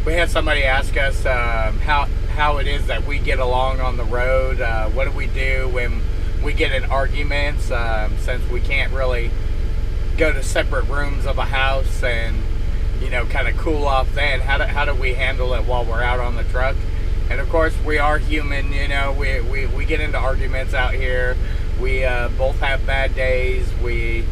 we had somebody ask us how it is that we get along on the road. What do we do when we get in arguments, since we can't really go to separate rooms of a house and, you know, kind of cool off then. How do we handle it while we're out on the truck? And of course, we are human, you know, we get into arguments out here. We both have bad days. We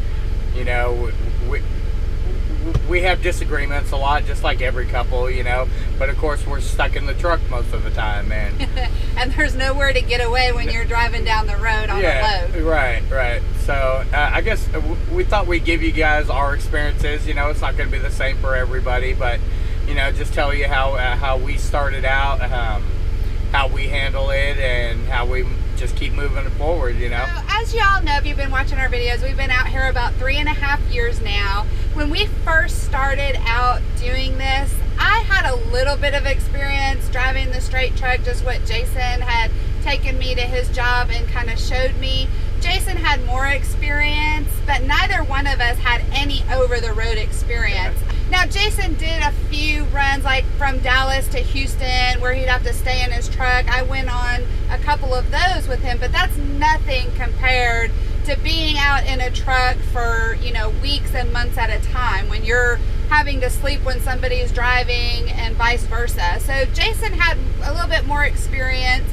have disagreements a lot, just like every couple, you know. But of course, we're stuck in the truck most of the time, and and there's nowhere to get away when you're driving down the road on a load. Right. So I guess we thought we'd give you guys our experiences. You know, it's not going to be the same for everybody, but you know, just tell you how we started out, how we handle it, and how we just keep moving forward, you know. So, as you all know, if you've been watching our videos, we've been out here about 3.5 years now. When we first started out doing this, I had a little bit of experience driving the straight truck, just what Jason had taken me to his job and kind of showed me. Jason had more experience, but neither one of us had any over-the-road experience. Now, Jason did a few runs, like from Dallas to Houston, where he'd have to stay in his truck. I went on a couple of those with him, but that's nothing compared to being out in a truck for, you know, weeks and months at a time, when you're having to sleep when somebody's driving and vice versa. So Jason had a little bit more experience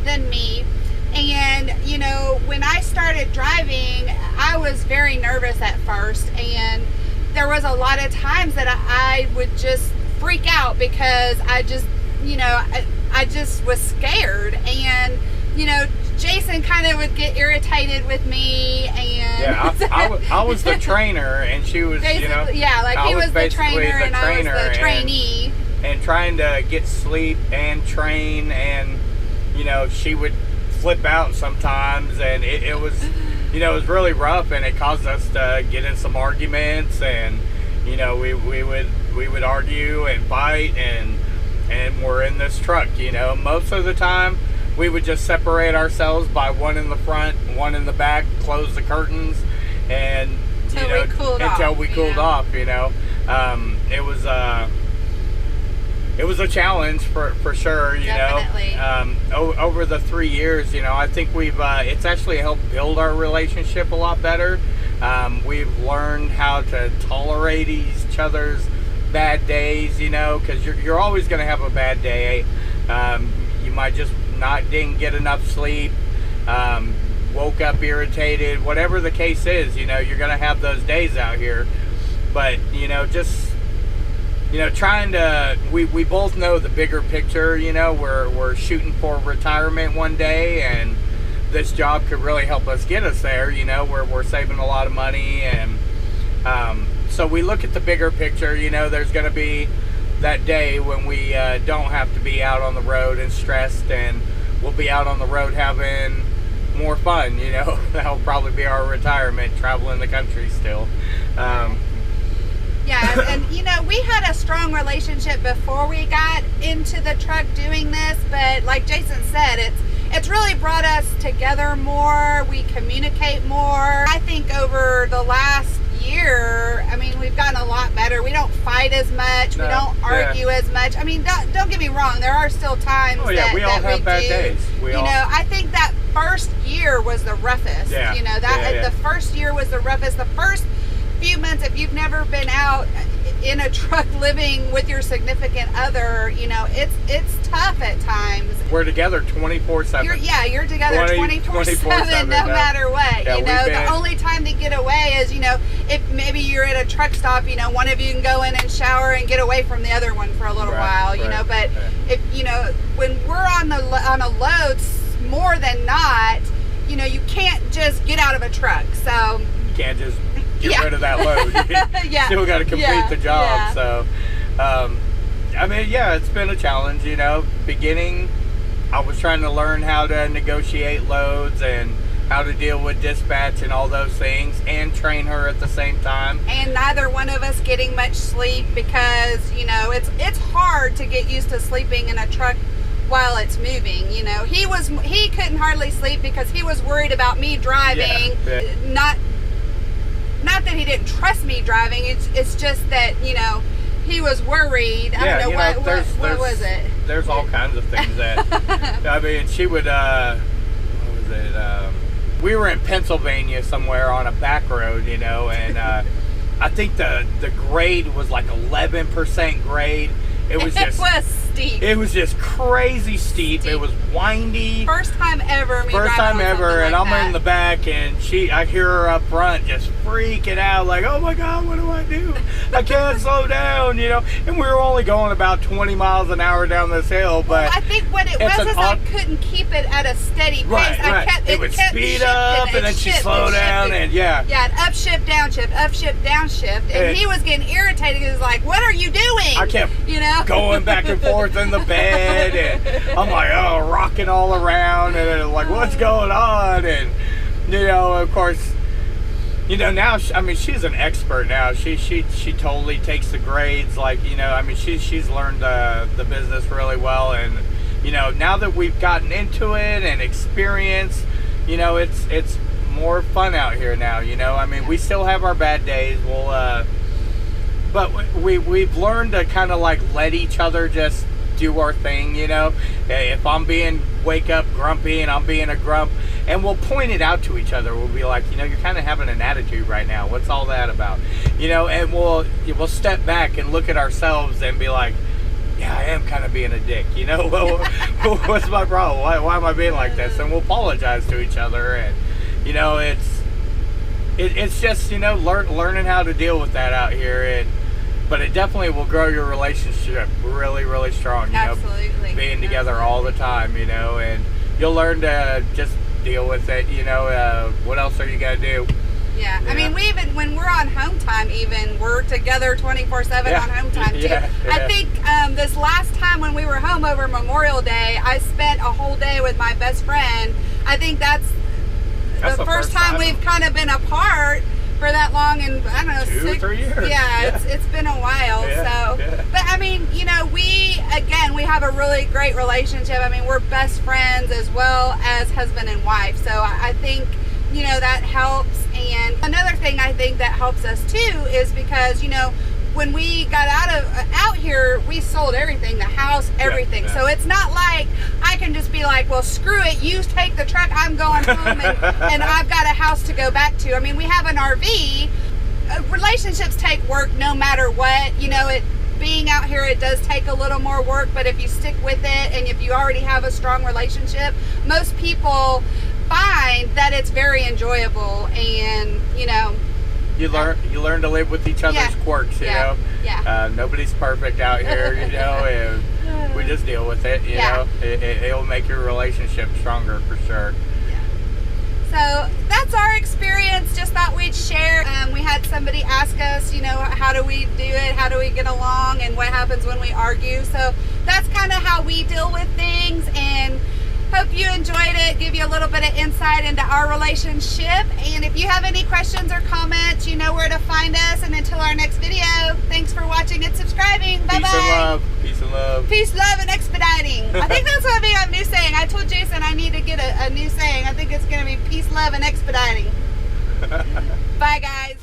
than me. And, you know, when I started driving, I was very nervous at first, and there was a lot of times that I would just freak out because I just, you know, I just was scared. And, you know, Jason kind of would get irritated with me, and yeah, I was the trainer, and she was, you know, yeah, like he was the trainer and I was the trainee, and trying to get sleep and train, and you know, she would flip out sometimes, and it was, you know, it was really rough, and it caused us to get in some arguments, and you know, we would argue and fight, and we're in this truck, you know, most of the time we would just separate ourselves by one in the front, one in the back, close the curtains, and until we cooled off, you know. It was a challenge for sure, you Definitely. know. Over the 3 years, you know, I think we've it's actually helped build our relationship a lot better. We've learned how to tolerate each other's bad days, you know, because you're always going to have a bad day. You might just didn't get enough sleep, woke up irritated, whatever the case is, you know, you're going to have those days out here. But, you know, just, you know, trying to, we both know the bigger picture, you know, we're shooting for retirement one day, and this job could really help us get us there, you know, we're saving a lot of money, and so we look at the bigger picture, you know, there's going to be that day when we don't have to be out on the road and stressed, and we'll be out on the road having more fun, you know. That'll probably be our retirement, traveling the country still. Yeah, and you know, we had a strong relationship before we got into the truck doing this, but like Jason said, it's really brought us together more. We communicate more. I think over the last year, I mean, we've gotten a lot better. We don't fight as much. We don't argue as much. I mean, don't get me wrong. There are still times we all have bad days. I think that first year was the roughest. Yeah. You know, the first year was the roughest. The first few months, if you've never been out in a truck living with your significant other, you know, it's tough at times. We're together 24/7. You're together 24/7 no matter what. Yeah, you know, the only time to get away is, you know, if maybe you're at a truck stop, you know, one of you can go in and shower and get away from the other one for a little while, you know, but if, you know, when we're on a load, more than not, you know, you can't just get out of a truck. So you can't just get rid of that load. You still got to complete the job. Yeah. So, I mean, yeah, it's been a challenge, you know. Beginning, I was trying to learn how to negotiate loads and how to deal with dispatch and all those things, and train her at the same time. And neither one of us getting much sleep, because, you know, it's hard to get used to sleeping in a truck while it's moving. You know, he couldn't hardly sleep because he was worried about me driving. Not that he didn't trust me driving. It's just that, you know, he was worried. I don't know, what was it? There's all kinds of things that, I mean, she would, what was it? We were in Pennsylvania somewhere on a back road, you know, and I think the grade was like 11% grade. It was steep. It was just crazy steep. It was windy. First time ever. And I'm in the back, and I hear her up front just freaking out, like, oh my God, what do I do? I can't slow down, you know. And we were only going about 20 miles an hour down this hill, but well, I think what it was is I couldn't keep it at a steady pace. Right. It would speed up, and then she'd slow down, and yeah, an upshift, downshift, and he was getting irritated. He was like, "What are you doing?" I kept, going back and forth in the bed, and I'm like, rocking all around, and like, what's going on? And of course, now she's an expert now. She totally takes the grades, like, she's learned the business really well, and now that we've gotten into it and experience, it's more fun out here now. We still have our bad days. But we've learned to kind of like let each other just do our thing, If I'm wake up grumpy and I'm being a grump, and we'll point it out to each other. We'll be like, you're kind of having an attitude right now. What's all that about? And we'll step back and look at ourselves and be like, yeah, I am kind of being a dick, Well, what's my problem? Why am I being like this? And we'll apologize to each other, and it's just learning how to deal with that out here. But it definitely will grow your relationship really, really strong. Absolutely. Being together all the time, and you'll learn to just deal with it. What else are you gonna do? Yeah. I mean, we even when we're on home time, we're together 24/7 on home time too. Yeah. I think this last time when we were home over Memorial Day, I spent a whole day with my best friend. I think that's the first time we've kind of been apart for that long, and I don't know, 2 or 3 years. Yeah, it's been a while. Yeah. But I mean, we have a really great relationship. I mean, we're best friends as well as husband and wife. So I think that helps. And another thing I think that helps us too is because when we got out here, we sold everything, the house, everything. Yeah. So it's not like I can just be like, well, screw it, you take the truck, I'm going home, and I've got a house to go back to. I mean, we have an RV. Relationships take work no matter what. Being out here, it does take a little more work, but if you stick with it and if you already have a strong relationship, most people find that it's very enjoyable, and you learn to live with each other's quirks, Yeah. Nobody's perfect out here, and we just deal with it, it'll make your relationship stronger for sure. So that's our experience. Just thought we'd share. We had somebody ask us, how do we do it? How do we get along? And what happens when we argue? So that's kind of how we deal with things, and hope you enjoyed it. Give you a little bit of insight into our relationship. And if you have any questions or comments, you know where to find us. And until our next video, thanks for watching and subscribing. Bye-bye. Peace and love. Peace and love. Peace, love, and expediting. I think that's going to be our new saying. I told Jason I need to get a new saying. I think it's going to be peace, love, and expediting. Bye, guys.